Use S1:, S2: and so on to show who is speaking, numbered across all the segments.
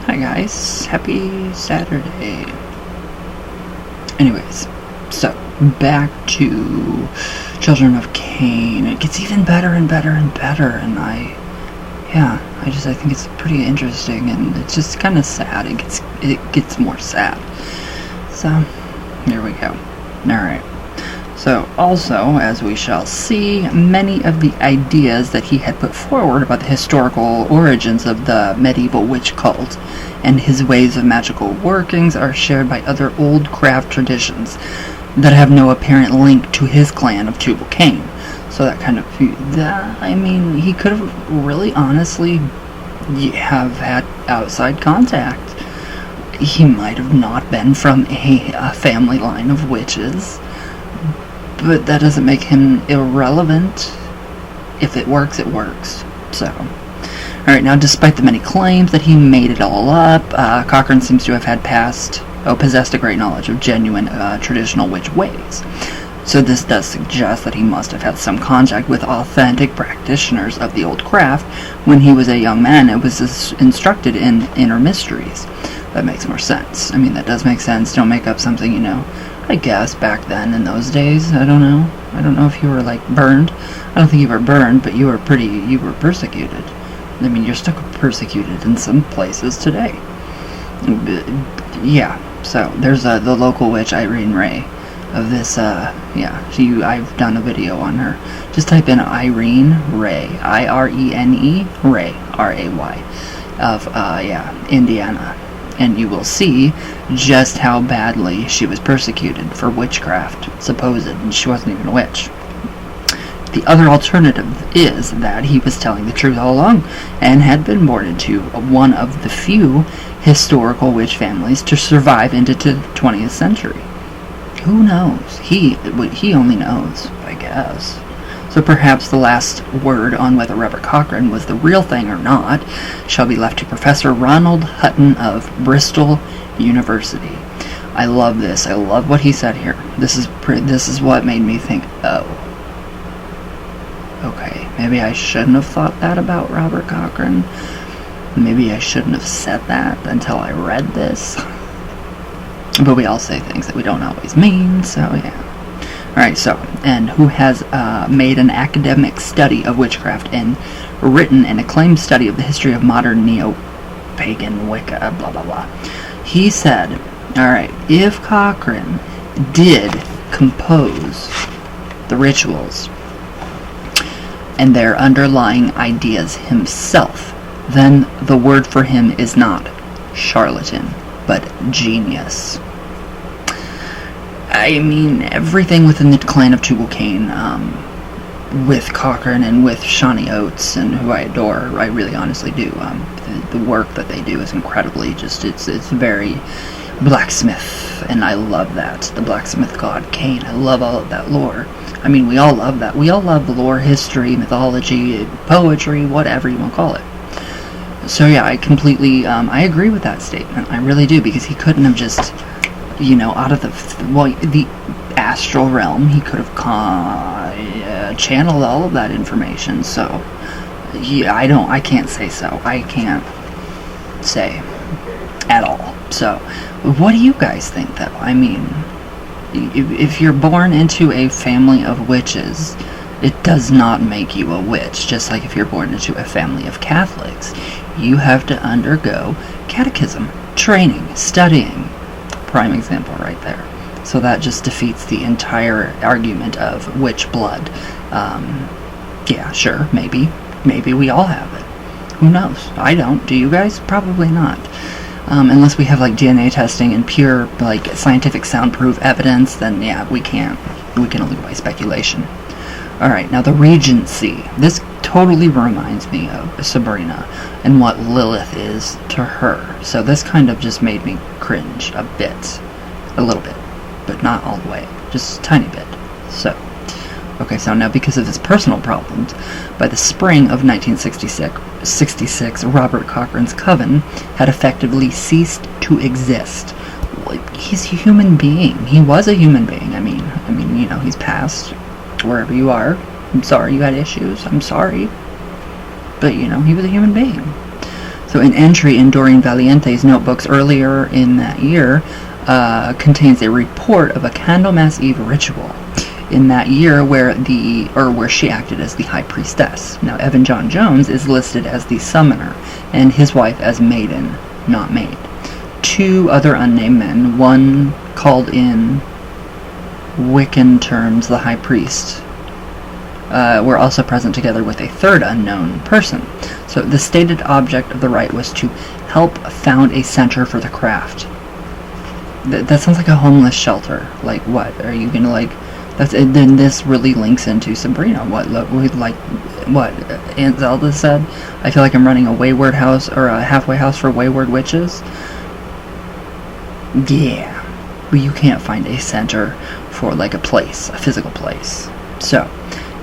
S1: Hi guys, happy Saturday. Anyways, so back to Children of Cain. It gets even better and better and better, and I think it's pretty interesting, and it's just kind of sad. It gets more sad. So here we go. Alright. So, also, as we shall see, many of the ideas that he had put forward about the historical origins of the medieval witch cult and his ways of magical workings are shared by other old craft traditions that have no apparent link to his clan of Tubal Cain. So that kind of, he could have really honestly have had outside contact. He might have not been from a family line of witches, but that doesn't make him irrelevant. If it works, it works. So, alright, now despite the many claims that he made it all up, Cochrane seems to have possessed a great knowledge of genuine traditional witch ways. So this does suggest that he must have had some contact with authentic practitioners of the old craft when he was a young man and was instructed in inner mysteries. That makes more sense. I mean, that does make sense. Don't make up something, I guess back then in those days. I don't know. I don't know if you were burned. I don't think you were burned, but you were persecuted. I mean, you're still persecuted in some places today. Yeah. So there's the local witch Irene Ray of this. I've done a video on her. Just type in Irene Ray, Irene Ray, Ray, of Indiana. And you will see just how badly she was persecuted for witchcraft, supposed, and she wasn't even a witch. The other alternative is that he was telling the truth all along, and had been born into one of the few historical witch families to survive into the 20th century. Who knows? He only knows, I guess. So perhaps the last word on whether Robert Cochrane was the real thing or not shall be left to Professor Ronald Hutton of Bristol University. I love this. I love what he said here. This is what made me think, oh, okay, maybe I shouldn't have thought that about Robert Cochrane. Maybe I shouldn't have said that until I read this. But we all say things that we don't always mean, so yeah. Alright, and who has made an academic study of witchcraft and written an acclaimed study of the history of modern neo-pagan Wicca, blah blah blah. He said, alright, if Cochrane did compose the rituals and their underlying ideas himself, then the word for him is not charlatan, but genius. I mean, everything within the clan of Tubal Cain, with Cochrane and with Shawnee Oates, and who I adore, I really honestly do. The work that they do is incredibly it's very blacksmith, and I love that. The blacksmith god Cain, I love all of that lore. I mean, we all love that. We all love the lore, history, mythology, poetry, whatever you want to call it. So yeah, I completely, I agree with that statement. I really do, because he couldn't have just, out of the astral realm, he could have channeled all of that information. So, I can't say so. I can't say at all. So, what do you guys think, though? I mean, if you're born into a family of witches, it does not make you a witch. Just like if you're born into a family of Catholics, you have to undergo catechism, training, studying. Prime example right there. So that just defeats the entire argument of witch blood. Yeah, sure, maybe we all have it. Who knows? I don't. Do you guys? Probably not. Unless we have DNA testing and pure scientific soundproof evidence, then yeah, we can't. We can only go by speculation. Alright, now the Regency. This totally reminds me of Sabrina and what Lilith is to her. So this kind of just made me cringe a little bit, but not all the way, just a tiny bit. So, okay, so now because of his personal problems, by the spring of 1966, Robert Cochrane's coven had effectively ceased to exist. He's a human being. He was a human being. I mean, he's passed. Wherever you are, I'm sorry you had issues. I'm sorry. But, he was a human being. So an entry in Doreen Valiente's notebooks earlier in that year contains a report of a Candlemas Eve ritual in that year where she acted as the high priestess. Now, Evan John Jones is listed as the summoner, and his wife as maiden, not maid. 2 other unnamed men, one called in Wiccan terms the high priest, were also present together with a 3rd unknown person. So the stated object of the rite was to help found a center for the craft. That sounds like a homeless shelter. Like, what? Are you gonna, like... Then this really links into Sabrina. What Aunt Zelda said? I feel like I'm running a wayward house, or a halfway house for wayward witches. Yeah. But you can't find a center for, like, a place, a physical place. So...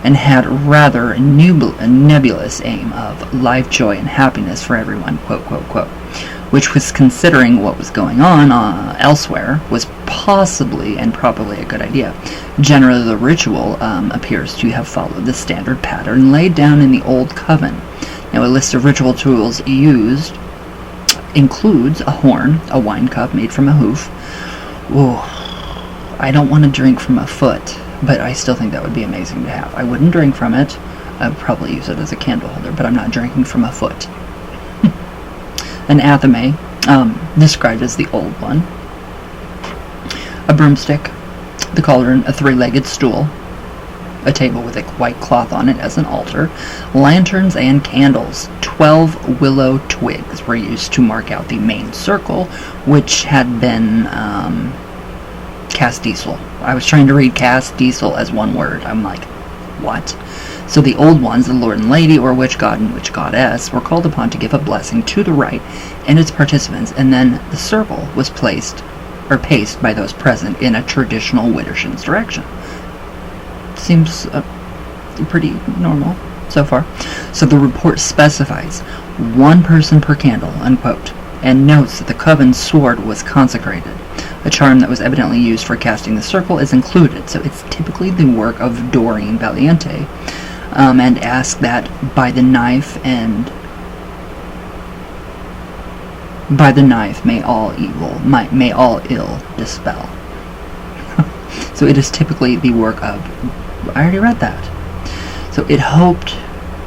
S1: and had rather a nebulous aim of life, joy, and happiness for everyone, quote, quote, quote, which was, considering what was going on elsewhere, was possibly and probably a good idea. Generally, the ritual appears to have followed the standard pattern laid down in the Old Coven. Now, a list of ritual tools used includes a horn, a wine cup made from a hoof. Ooh, I don't want to drink from a foot, but I still think that would be amazing to have. I wouldn't drink from it. I would probably use it as a candle holder, but I'm not drinking from a foot. An athame, described as the old one. A broomstick, the cauldron, a 3-legged stool, a table with a white cloth on it as an altar, lanterns and candles. 12 willow twigs were used to mark out the main circle, which had been cast diesel. I was trying to read cast diesel as one word. I'm like, what? So the old ones, the Lord and Lady, or witch god and witch goddess, were called upon to give a blessing to the rite and its participants, and then the circle was paced by those present in a traditional Widdershins direction. Seems pretty normal so far. So the report specifies 1 person per candle, unquote, and notes that the coven's sword was consecrated. A charm that was evidently used for casting the circle is included, so it's typically the work of Doreen Valiente, and asked that by the knife may all ill dispel. So it is typically the work of... I already read that. So it hoped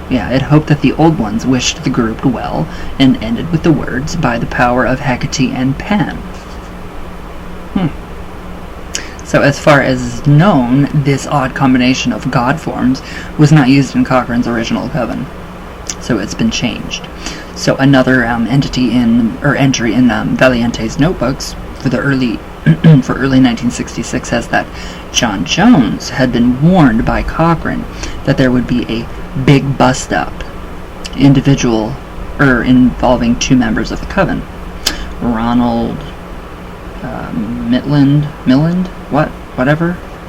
S1: that the old ones wished the group well, and ended with the words, by the power of Hecate and Pan. So as far as is known, this odd combination of god forms was not used in Cochrane's original coven. So it's been changed. So another entry in Valiente's notebooks for early 1966 says that John Jones had been warned by Cochrane that there would be a big bust-up involving 2 members of the coven, Ronald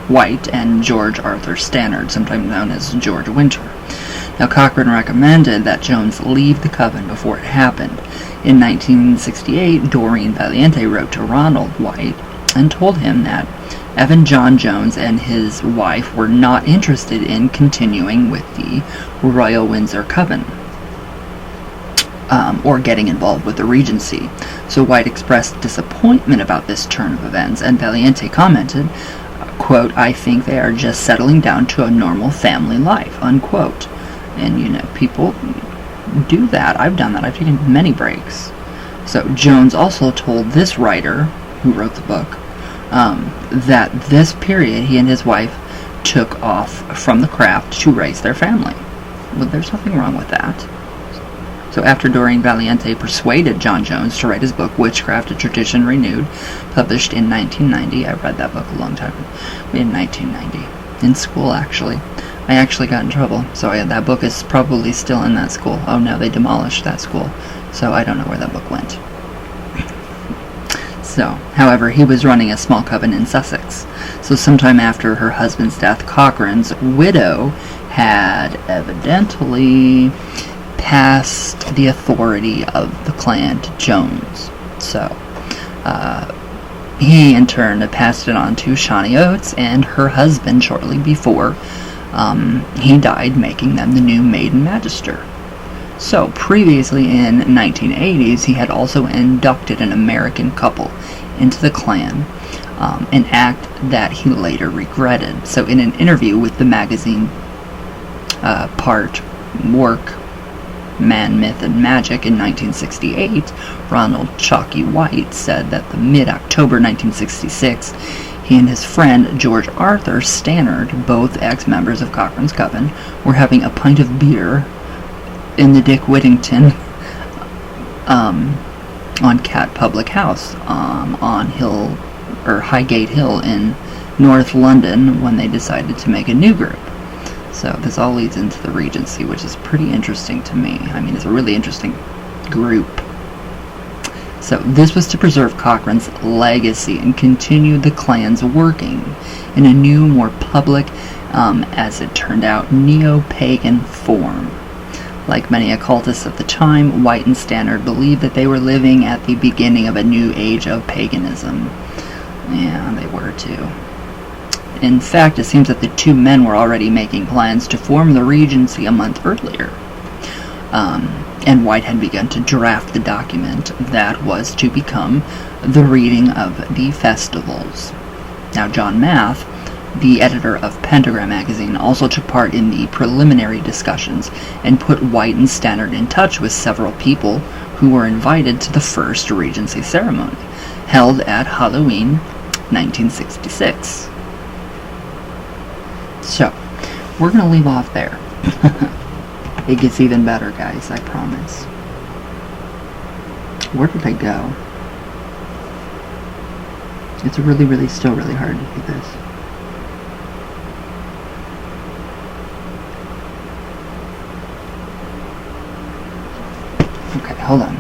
S1: White, and George Arthur Stannard, sometimes known as George Winter. Now, Cochrane recommended that Jones leave the coven before it happened. In 1968, Doreen Valiente wrote to Ronald White and told him that Evan John Jones and his wife were not interested in continuing with the Royal Windsor Coven, or getting involved with the Regency. So White expressed disappointment about this turn of events, and Valiente commented, quote, "I think they are just settling down to a normal family life," unquote. And, people do that. I've done that. I've taken many breaks. So Jones also told this writer, who wrote the book, that this period he and his wife took off from the craft to raise their family. Well, there's nothing wrong with that. So after Doreen Valiente persuaded John Jones to write his book, Witchcraft, A Tradition Renewed, published in 1990. I read that book a long time in 1990. In school, actually. I actually got in trouble. So that book is probably still in that school. Oh no, they demolished that school. So I don't know where that book went. So, however, he was running a small coven in Sussex. So sometime after her husband's death, Cochrane's widow had evidently passed the authority of the clan to Jones. So, he in turn passed it on to Shawnee Oates and her husband shortly before he died, making them the new Maiden Magister. So, previously in 1980s, he had also inducted an American couple into the Klan, an act that he later regretted. So, in an interview with the magazine Part Work, Man, Myth, and Magic in 1968, Ronald Chalky White said that the mid-October 1966, he and his friend George Arthur Stannard, both ex-members of Cochrane's Coven, were having a pint of beer in the Dick Whittington on Cat Public House on Highgate Hill in North London when they decided to make a new group. So this all leads into the Regency, which is pretty interesting to me. I mean, it's a really interesting group. So this was to preserve Cochrane's legacy and continue the Klan's working in a new, more public, as it turned out, neo-pagan form. Like many occultists of the time, White and Stannard believed that they were living at the beginning of a new age of paganism. Yeah, they were too. In fact, it seems that the two men were already making plans to form the Regency a month earlier. And White had begun to draft the document that was to become the reading of the festivals. Now, John Math, the editor of Pentagram magazine, also took part in the preliminary discussions and put White and Stannard in touch with several people who were invited to the first Regency ceremony, held at Halloween 1966. So, we're going to leave off there. It gets even better, guys, I promise. Where did I go? It's really, still really hard to do this. Okay, hold on.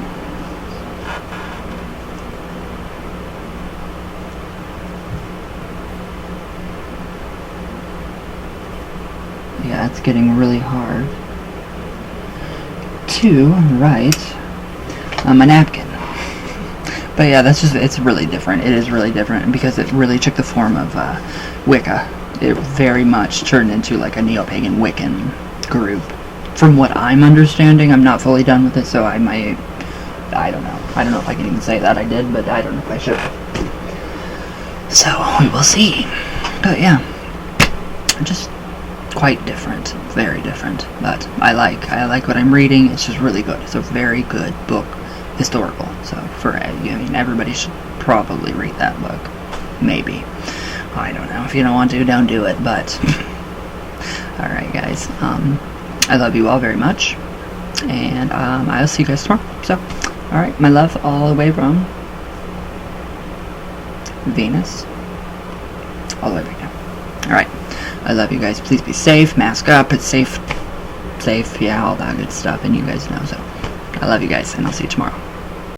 S1: Yeah, it's getting really hard to write a napkin. But yeah, that's just, it's really different. It is really different because it really took the form of Wicca. It very much turned into like a neo-pagan Wiccan group. From what I'm understanding, I'm not fully done with it, so I might, I don't know. I don't know if I can even say that I did, but I don't know if I should. So, we will see. But yeah, just quite different, very different, but I like what I'm reading. It's just really good. It's a very good book, historical. So everybody should probably read that book. Maybe, I don't know. If you don't want to, don't do it. But all right, guys. I love you all very much, and I'll see you guys tomorrow. So, all right, my love, all the way from Venus, all the way back down. All right. I love you guys. Please be safe. Mask up. It's safe. Yeah, all that good stuff. And you guys know. So, I love you guys, and I'll see you tomorrow.